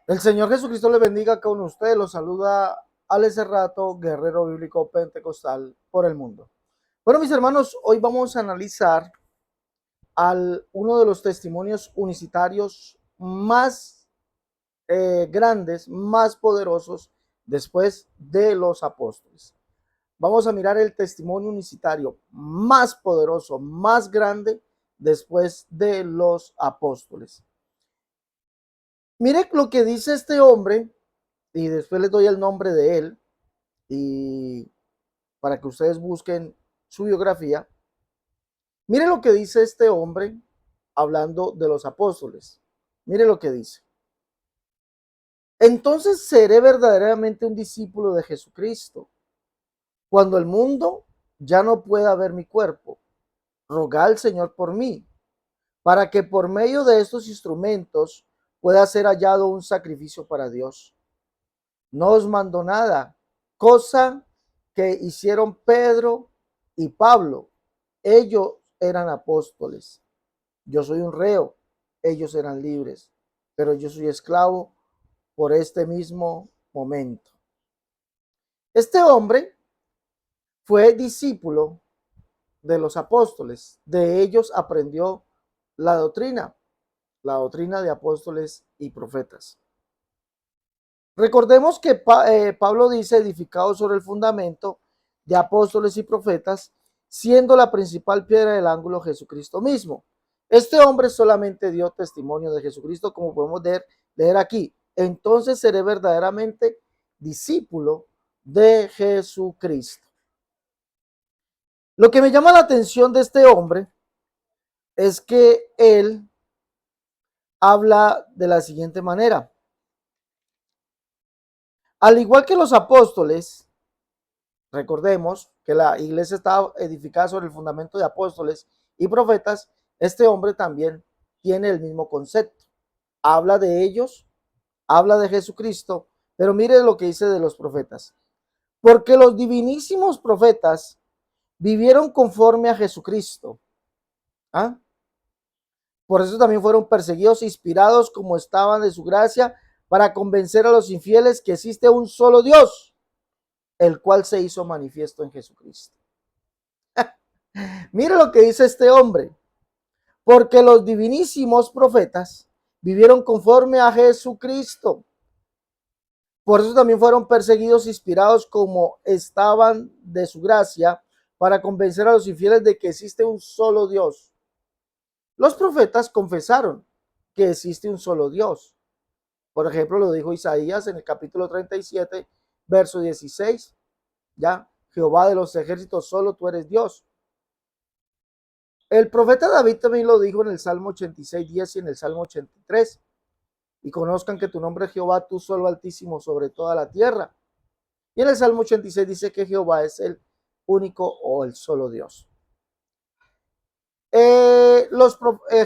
El Señor Jesucristo le bendiga con usted. Lo saluda Alex Cerrato, guerrero bíblico pentecostal por el mundo. Bueno, mis hermanos, hoy vamos a analizar uno de los testimonios unicitarios más grandes, más poderosos después de los apóstoles. Vamos a mirar el testimonio unicitario más poderoso, más grande después de los apóstoles. Mire lo que dice este hombre y después les doy el nombre de él y para que ustedes busquen su biografía. Mire lo que dice este hombre hablando de los apóstoles. Mire lo que dice. Entonces seré verdaderamente un discípulo de Jesucristo. Cuando el mundo ya no pueda ver mi cuerpo, rogad al Señor por mí, para que por medio de estos instrumentos pueda ser hallado un sacrificio para Dios. No os mando nada, cosa que hicieron Pedro y Pablo. Ellos eran apóstoles. Yo soy un reo, ellos eran libres, pero yo soy esclavo por este mismo momento. Este hombre fue discípulo de los apóstoles. De ellos aprendió la doctrina de apóstoles y profetas. Recordemos que Pablo dice, edificado sobre el fundamento de apóstoles y profetas, siendo la principal piedra del ángulo Jesucristo mismo. Este hombre solamente dio testimonio de Jesucristo, como podemos leer aquí. Entonces seré verdaderamente discípulo de Jesucristo. Lo que me llama la atención de este hombre es que él habla de la siguiente manera. Al igual que los apóstoles, recordemos que la iglesia estaba edificada sobre el fundamento de apóstoles y profetas. Este hombre también tiene el mismo concepto. Habla de ellos, habla de Jesucristo, pero mire lo que dice de los profetas. Porque los divinísimos profetas vivieron conforme a Jesucristo. ¿Ah? Por eso también fueron perseguidos, inspirados como estaban de su gracia, para convencer a los infieles que existe un solo Dios, el cual se hizo manifiesto en Jesucristo. Mire lo que dice este hombre. Porque los divinísimos profetas vivieron conforme a Jesucristo. Por eso también fueron perseguidos, inspirados como estaban de su gracia, para convencer a los infieles de que existe un solo Dios. Los profetas confesaron que existe un solo Dios. Por ejemplo, lo dijo Isaías en el capítulo 37, verso 16. Ya, Jehová de los ejércitos, solo tú eres Dios. El profeta David también lo dijo en el Salmo 86, 10 y en el Salmo 83. Y conozcan que tu nombre es Jehová, tú solo Altísimo sobre toda la tierra. Y en el Salmo 86 dice que Jehová es el único o el solo Dios.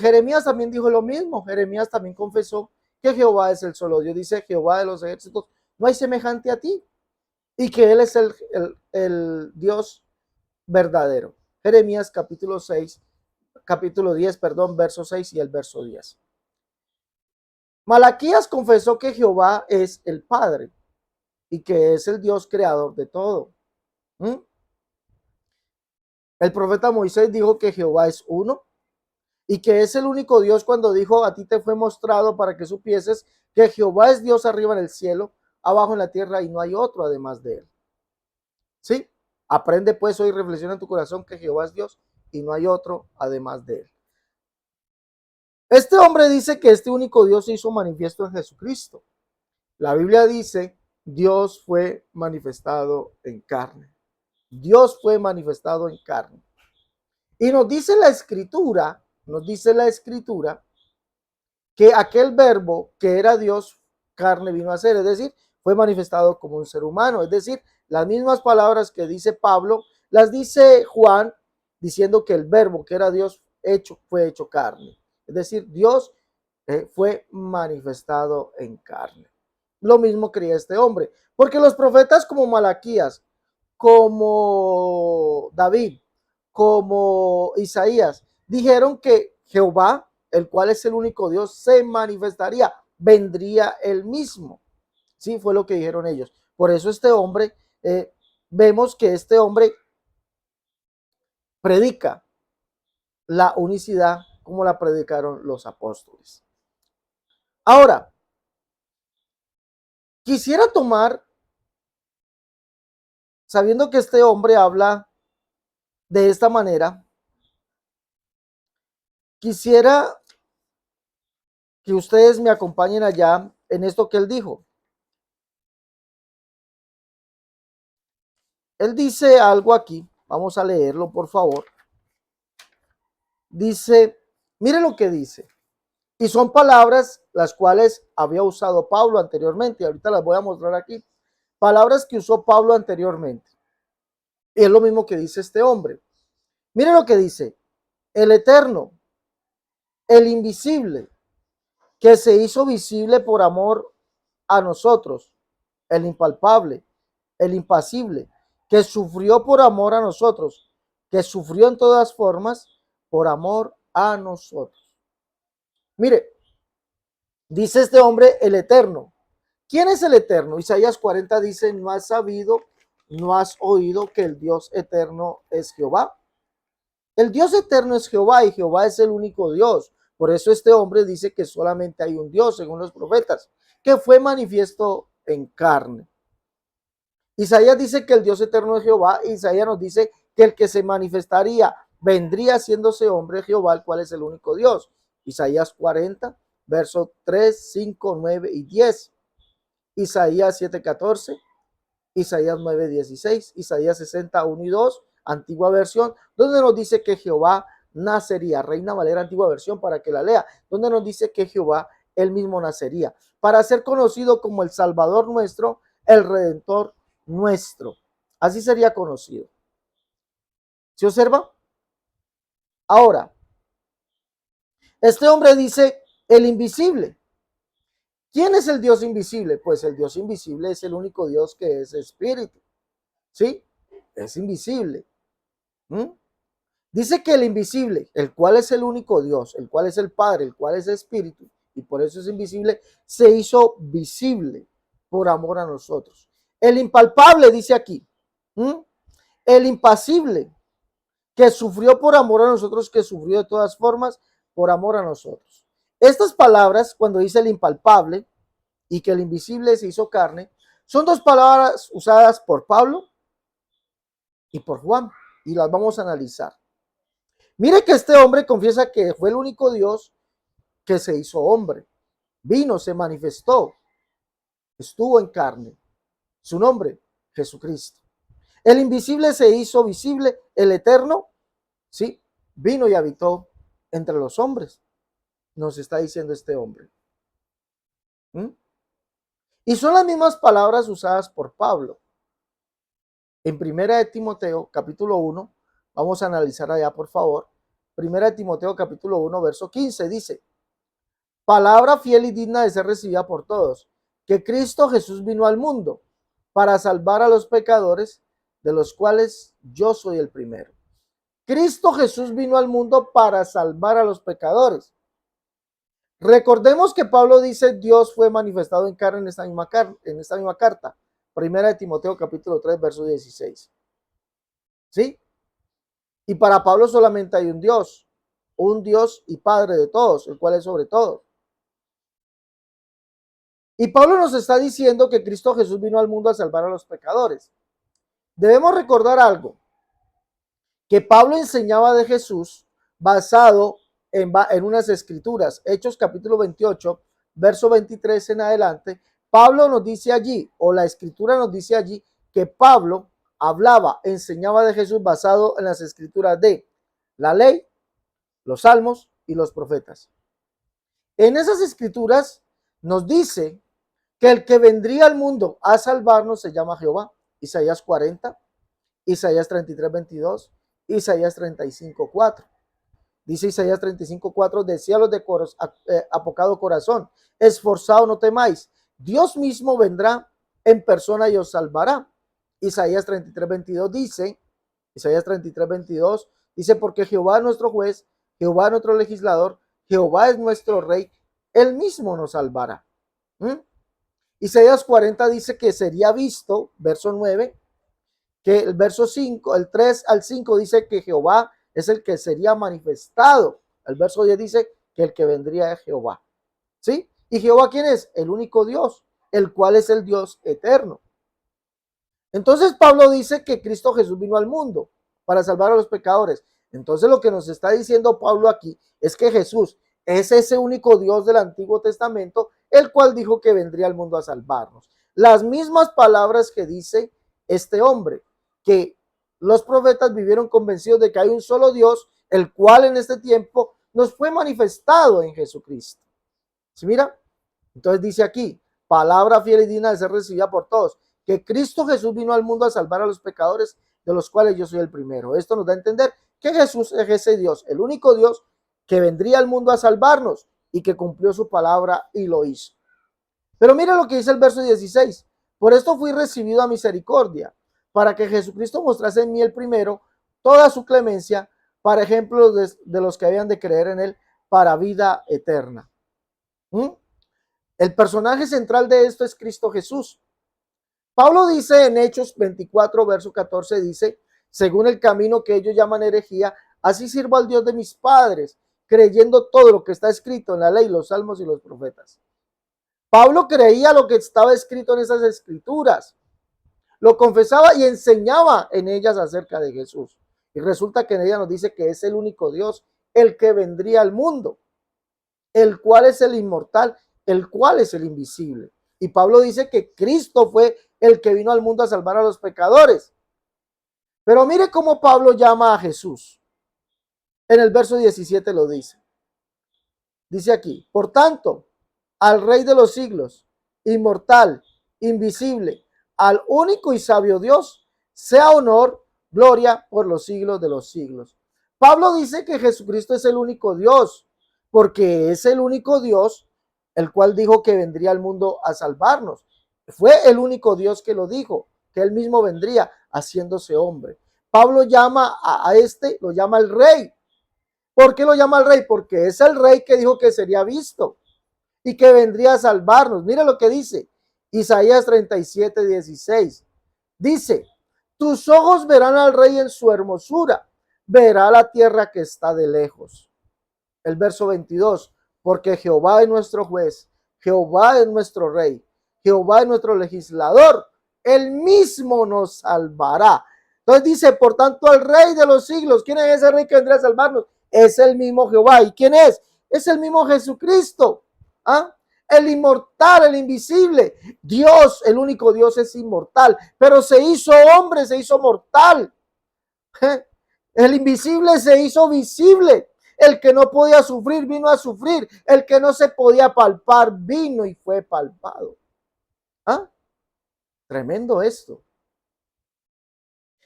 Jeremías también dijo lo mismo. Jeremías también confesó que Jehová es el solo Dios. Dice Jehová de los ejércitos, no hay semejante a ti. Y que Él es el Dios verdadero. Jeremías capítulo 6, capítulo 10, perdón, verso 6 y el verso 10. Malaquías confesó que Jehová es el Padre y que es el Dios creador de todo. El profeta Moisés dijo que Jehová es uno y que es el único Dios cuando dijo, a ti te fue mostrado para que supieses que Jehová es Dios arriba en el cielo, abajo en la tierra y no hay otro además de él. ¿Sí? Aprende pues hoy, reflexiona en tu corazón que Jehová es Dios y no hay otro además de él. Este hombre dice que este único Dios se hizo manifiesto en Jesucristo. La Biblia dice, Dios fue manifestado en carne. Dios fue manifestado en carne. Y nos dice la escritura que aquel verbo que era Dios, carne vino a ser, es decir, fue manifestado como un ser humano. Es decir, las mismas palabras que dice Pablo, las dice Juan, diciendo que el verbo que era Dios fue hecho carne. Es decir, Dios fue manifestado en carne. Lo mismo creía este hombre, porque los profetas como Malaquías, como David, como Isaías, dijeron que Jehová, el cual es el único Dios, se manifestaría vendría él mismo. Sí, fue lo que dijeron ellos. Por eso este hombre, vemos que este hombre predica la unicidad como la predicaron los apóstoles. Ahora, quisiera tomar, sabiendo que este hombre habla de esta manera, quisiera que ustedes me acompañen allá en esto que él dijo. Él dice algo aquí, vamos a leerlo por favor. Dice, mire lo que dice. Y son palabras las cuales había usado Pablo anteriormente, y ahorita las voy a mostrar aquí. Palabras que usó Pablo anteriormente. Y es lo mismo que dice este hombre. Mire lo que dice. El eterno, el invisible, que se hizo visible por amor a nosotros, el impalpable, el impasible, que sufrió por amor a nosotros, que sufrió en todas formas por amor a nosotros. Mire, dice este hombre, el eterno. ¿Quién es el eterno? Isaías 40 dice, no has sabido, no has oído que el Dios eterno es Jehová. El Dios eterno es Jehová y Jehová es el único Dios. Por eso este hombre dice que solamente hay un Dios, según los profetas, que fue manifiesto en carne. Isaías dice que el Dios eterno es Jehová. Isaías nos dice que el que se manifestaría vendría haciéndose hombre Jehová, el cual es el único Dios. Isaías 40, versos 3, 5, 9 y 10. Isaías 7, 14. Isaías 9, 16. Isaías 60, 1 y 2. Antigua versión, donde nos dice que Jehová nacería. Reina Valera, antigua versión, para que la lea. Donde nos dice que Jehová él mismo nacería. Para ser conocido como el Salvador nuestro, el Redentor nuestro. Así sería conocido. ¿Se observa? Ahora, este hombre dice el invisible. ¿Quién es el Dios invisible? Pues el Dios invisible es el único Dios que es espíritu. ¿Sí? Es invisible. ¿Mm? Dice que el invisible, el cual es el único Dios, el cual es el Padre, el cual es espíritu, y por eso es invisible, se hizo visible por amor a nosotros. El impalpable, dice aquí. El impasible, que sufrió por amor a nosotros, que sufrió de todas formas por amor a nosotros. Estas palabras, cuando dice el impalpable y que el invisible se hizo carne, son dos palabras usadas por Pablo y por Juan, y las vamos a analizar. Mire que este hombre confiesa que fue el único Dios que se hizo hombre. Vino, se manifestó, estuvo en carne. Su nombre, Jesucristo. El invisible se hizo visible, el eterno, sí, vino y habitó entre los hombres, nos está diciendo este hombre. ¿Mm? Y son las mismas palabras usadas por Pablo. En Primera de Timoteo, capítulo 1, vamos a analizar allá, por favor. Primera de Timoteo, capítulo 1, verso 15, dice, palabra fiel y digna de ser recibida por todos, que Cristo Jesús vino al mundo para salvar a los pecadores, de los cuales yo soy el primero. Cristo Jesús vino al mundo para salvar a los pecadores. Recordemos que Pablo dice Dios fue manifestado en carne en esta misma carta. Primera de Timoteo capítulo 3 verso 16. ¿Sí? Y para Pablo solamente hay un Dios y Padre de todos, el cual es sobre todos. Y Pablo nos está diciendo que Cristo Jesús vino al mundo a salvar a los pecadores. Debemos recordar algo, que Pablo enseñaba de Jesús basado en unas escrituras. Hechos capítulo 28, verso 23 en adelante. Pablo nos dice allí, o la escritura nos dice allí, que Pablo hablaba, enseñaba de Jesús basado en las escrituras de la ley, los salmos y los profetas. En esas escrituras nos dice que el que vendría al mundo a salvarnos se llama Jehová. Isaías 40, Isaías 33, 22, Isaías 35, 4. Dice Isaías 35, 4, decía los de apocado corazón, esforzado no temáis, Dios mismo vendrá en persona y os salvará. Isaías 33, 22 dice, Isaías 33, 22 dice, porque Jehová es nuestro juez, Jehová es nuestro legislador, Jehová es nuestro rey, Él mismo nos salvará. Isaías 40 dice que sería visto, verso 9, que el verso 5, el 3 al 5 dice que Jehová es el que sería manifestado. El verso 10 dice que el que vendría es Jehová. ¿Sí? ¿Y Jehová quién es? El único Dios, el cual es el Dios eterno. Entonces Pablo dice que Cristo Jesús vino al mundo para salvar a los pecadores. Entonces lo que nos está diciendo Pablo aquí es que Jesús es ese único Dios del Antiguo Testamento, el cual dijo que vendría al mundo a salvarnos. Las mismas palabras que dice este hombre, que los profetas vivieron convencidos de que hay un solo Dios, el cual en este tiempo nos fue manifestado en Jesucristo. ¿Sí mira? Entonces dice aquí, palabra fiel y digna de ser recibida por todos, que Cristo Jesús vino al mundo a salvar a los pecadores, de los cuales yo soy el primero. Esto nos da a entender que Jesús es ese Dios, el único Dios que vendría al mundo a salvarnos y que cumplió su palabra y lo hizo. Pero mira lo que dice el verso 16. Por esto fui recibido a misericordia, para que Jesucristo mostrase en mí el primero toda su clemencia, para ejemplo de los que habían de creer en él para vida eterna. El personaje central de esto es Cristo Jesús. Pablo dice en Hechos 24, verso 14, dice, según el camino que ellos llaman herejía, así sirvo al Dios de mis padres, creyendo todo lo que está escrito en la ley, los salmos y los profetas. Pablo creía lo que estaba escrito en esas escrituras, lo confesaba y enseñaba en ellas acerca de Jesús. Y resulta que en ella nos dice que es el único Dios, el que vendría al mundo, el cual es el inmortal, el cual es el invisible. Y Pablo dice que Cristo fue el que vino al mundo a salvar a los pecadores. Pero mire cómo Pablo llama a Jesús. En el verso 17 lo dice. Dice aquí, por tanto, al Rey de los siglos, inmortal, invisible, al único y sabio Dios, sea honor, gloria por los siglos de los siglos. Pablo dice que Jesucristo es el único Dios, porque es el único Dios el cual dijo que vendría al mundo a salvarnos. Fue el único Dios que lo dijo, que él mismo vendría haciéndose hombre. Pablo llama a este, lo llama el Rey. ¿Por qué lo llama el Rey? Porque es el Rey que dijo que sería visto y que vendría a salvarnos. Mira lo que dice Isaías 37, 16. Dice, tus ojos verán al Rey en su hermosura, verá la tierra que está de lejos. El verso 22, porque Jehová es nuestro juez, Jehová es nuestro Rey, Jehová es nuestro legislador, él mismo nos salvará. Entonces dice, por tanto, al Rey de los siglos. ¿Quién es ese Rey que vendrá a salvarnos? Es el mismo Jehová. ¿Y quién es? Es el mismo Jesucristo. ¿Ah? El inmortal, el invisible. Dios, el único Dios es inmortal, pero se hizo hombre, se hizo mortal. El invisible se hizo visible. El que no podía sufrir vino a sufrir. El que no se podía palpar vino y fue palpado. ¿Ah? Tremendo esto.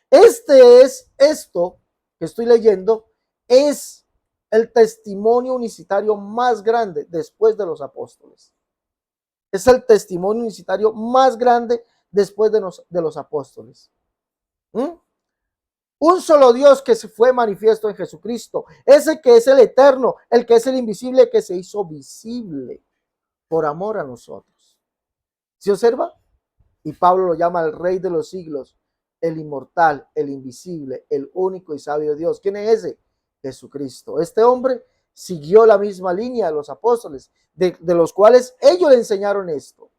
Esto que estoy leyendo es el testimonio unicitario más grande después de los apóstoles. Es el testimonio unicitario más grande después de los apóstoles. Un solo Dios que se fue manifiesto en Jesucristo, ese que es el eterno, el que es el invisible, que se hizo visible por amor a nosotros. ¿Se observa? Y Pablo lo llama el Rey de los siglos, el inmortal, el invisible, el único y sabio Dios. ¿Quién es ese? Jesucristo. Este hombre siguió la misma línea de los apóstoles, de los cuales ellos le enseñaron esto.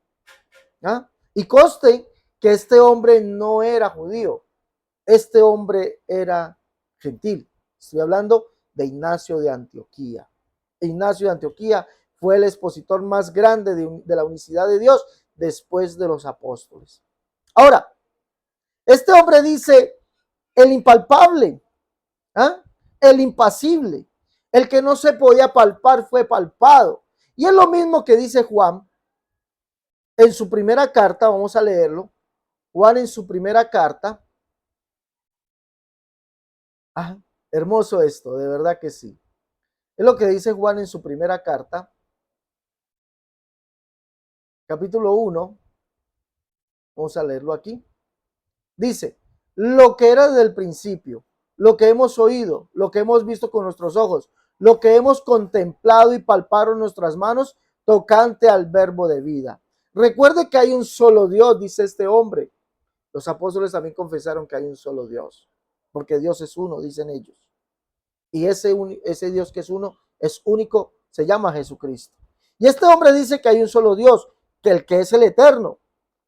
¿Ah? Y conste que este hombre no era judío, este hombre era gentil. Estoy hablando de Ignacio de Antioquía. Ignacio de Antioquía fue el expositor más grande de la unicidad de Dios después de los apóstoles. Ahora, este hombre dice el impalpable, ¿ah? El impasible, el que no se podía palpar fue palpado. Y es lo mismo que dice Juan en su primera carta. Vamos a leerlo. Juan en su primera carta. Hermoso esto, de verdad que sí. Es lo que dice Juan en su primera carta, capítulo 1. Vamos a leerlo aquí. Dice, lo que era desde el principio, lo que hemos oído, lo que hemos visto con nuestros ojos, lo que hemos contemplado y palparon nuestras manos, tocante al verbo de vida. Recuerde que hay un solo Dios, dice este hombre. Los apóstoles también confesaron que hay un solo Dios, porque Dios es uno, dicen ellos. Y ese Dios que es uno, es único, se llama Jesucristo. Y este hombre dice que hay un solo Dios, que el que es el eterno,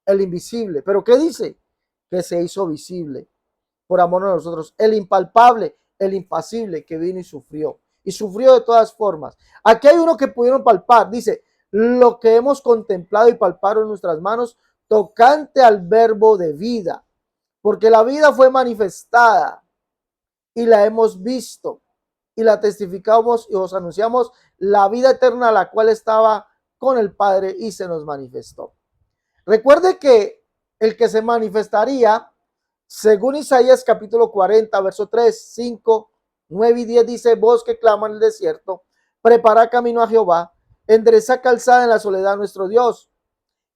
el invisible. ¿Pero qué dice? Que se hizo visible por amor a nosotros, el impalpable, el impasible, que vino y sufrió de todas formas. Aquí hay uno que pudieron palpar, dice, lo que hemos contemplado y palparon en nuestras manos, tocante al verbo de vida, porque la vida fue manifestada y la hemos visto y la testificamos y os anunciamos la vida eterna, la cual estaba con el Padre y se nos manifestó. Recuerde que el que se manifestaría, según Isaías capítulo 40, verso 3, 5, 9 y 10, dice, voz que clama en el desierto, prepara camino a Jehová, endereza calzada en la soledad nuestro Dios,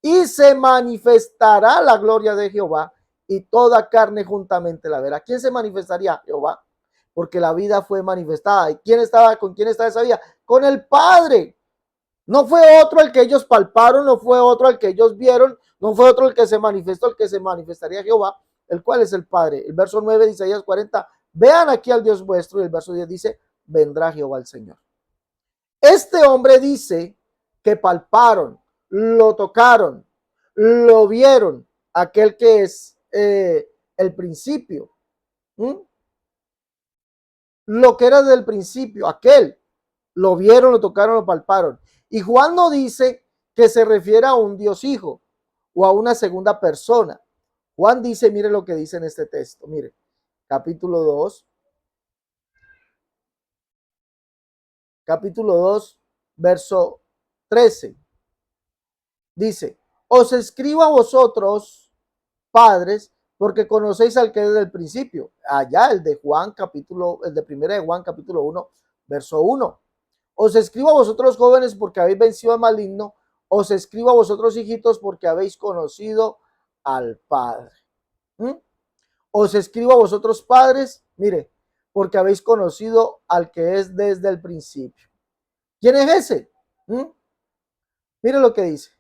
y se manifestará la gloria de Jehová, y toda carne juntamente la verá. ¿Quién se manifestaría? Jehová, porque la vida fue manifestada. ¿Y con quién estaba esa vida? Con el Padre. No fue otro el que ellos palparon, no fue otro el que ellos vieron, no fue otro el que se manifestó, el que se manifestaría Jehová, el cual es el Padre. El verso 9 de Isaías 40, vean aquí al Dios vuestro, y el verso 10 dice, vendrá Jehová el Señor. Este hombre dice que palparon, lo tocaron, lo vieron, aquel que es el principio. Lo que era del principio, aquel, lo vieron, lo tocaron, lo palparon. Y Juan no dice que se refiere a un Dios hijo o a una segunda persona. Juan dice, mire lo que dice en este texto, mire, capítulo 2, verso 13. Dice, os escribo a vosotros, padres, porque conocéis al que es del principio. Allá el de primera de Juan, capítulo 1, verso 1. Os escribo a vosotros jóvenes porque habéis vencido al maligno. Os escribo a vosotros hijitos porque habéis conocido al Padre. Os escribo a vosotros padres, mire, porque habéis conocido al que es desde el principio. ¿Quién es ese? Mire lo que dice.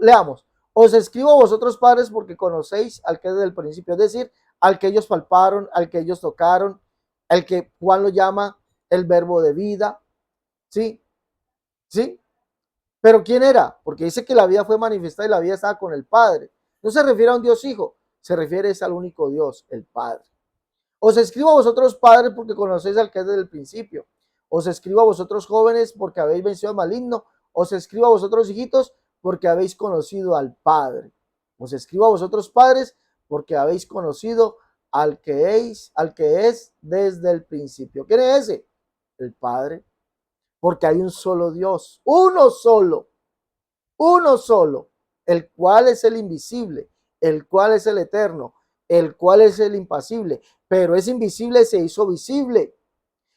Leamos. Os escribo a vosotros padres porque conocéis al que es desde el principio, es decir, al que ellos palparon, al que ellos tocaron, al que Juan lo llama el verbo de vida. ¿Sí? ¿Sí? Pero ¿quién era? Porque dice que la vida fue manifestada y la vida estaba con el Padre. No se refiere a un Dios hijo, se refiere al único Dios, el Padre. Os escribo a vosotros padres porque conocéis al que es desde el principio. Os escribo a vosotros jóvenes porque habéis vencido al maligno. Os escribo a vosotros hijitos porque habéis conocido al Padre. Os escribo a vosotros padres porque habéis conocido al que es desde el principio. ¿Quién es ese? El Padre. Porque hay un solo Dios, uno solo, el cual es el invisible, el cual es el eterno, el cual es el impasible, pero ese invisible se hizo visible.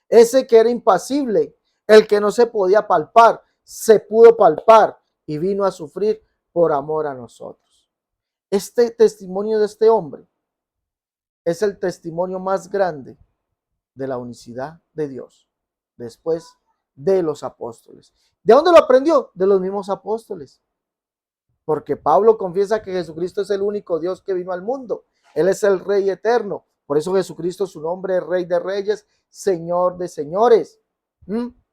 Ese que era impasible, el que no se podía palpar, se pudo palpar y vino a sufrir por amor a nosotros. Este testimonio de este hombre es el testimonio más grande de la unicidad de Dios después de los apóstoles. ¿De dónde lo aprendió? De los mismos apóstoles. Porque Pablo confiesa que Jesucristo es el único Dios que vino al mundo. Él es el Rey eterno. Por eso Jesucristo, su nombre es Rey de Reyes, Señor de Señores.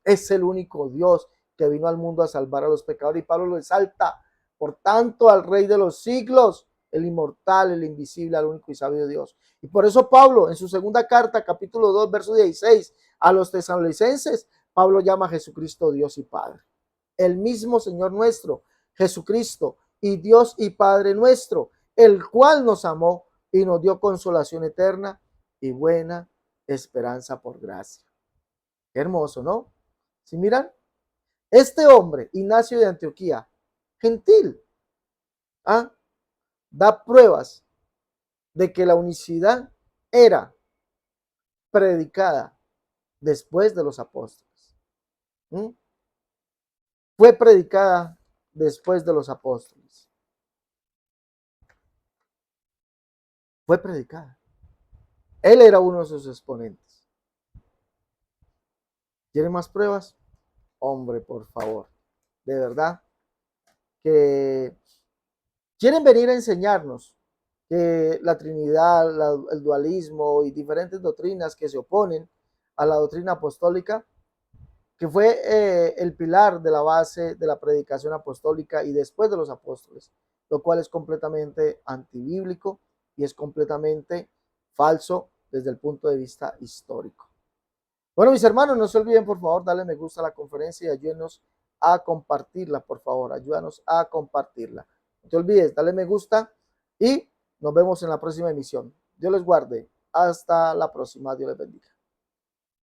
Es el único Dios que vino al mundo a salvar a los pecadores. Y Pablo lo exalta, por tanto, al Rey de los siglos, el inmortal, el invisible, al único y sabio Dios. Y por eso Pablo, en su segunda carta, capítulo 2, verso 16, a los tesalonicenses, Pablo llama a Jesucristo Dios y Padre. El mismo Señor nuestro, Jesucristo, y Dios y Padre nuestro, el cual nos amó y nos dio consolación eterna y buena esperanza por gracia. Qué hermoso, ¿no? Si miran, este hombre, Ignacio de Antioquía, gentil, da pruebas de que la unicidad era predicada después de los apóstoles. Fue predicada después de los apóstoles. Fue predicada. Él era uno de sus exponentes. ¿Quieren más pruebas? Hombre, por favor. de verdad, que quieren venir a enseñarnos que la Trinidad, el dualismo y diferentes doctrinas que se oponen a la doctrina apostólica, que fue el pilar de la base de la predicación apostólica y después de los apóstoles, lo cual es completamente antibíblico y es completamente falso desde el punto de vista histórico. Bueno, mis hermanos, no se olviden, por favor, darle me gusta a la conferencia y ayúdenos a compartirla, por favor, ayúdanos a compartirla. No te olvides, dale me gusta y nos vemos en la próxima emisión. Dios les guarde. Hasta la próxima. Dios les bendiga.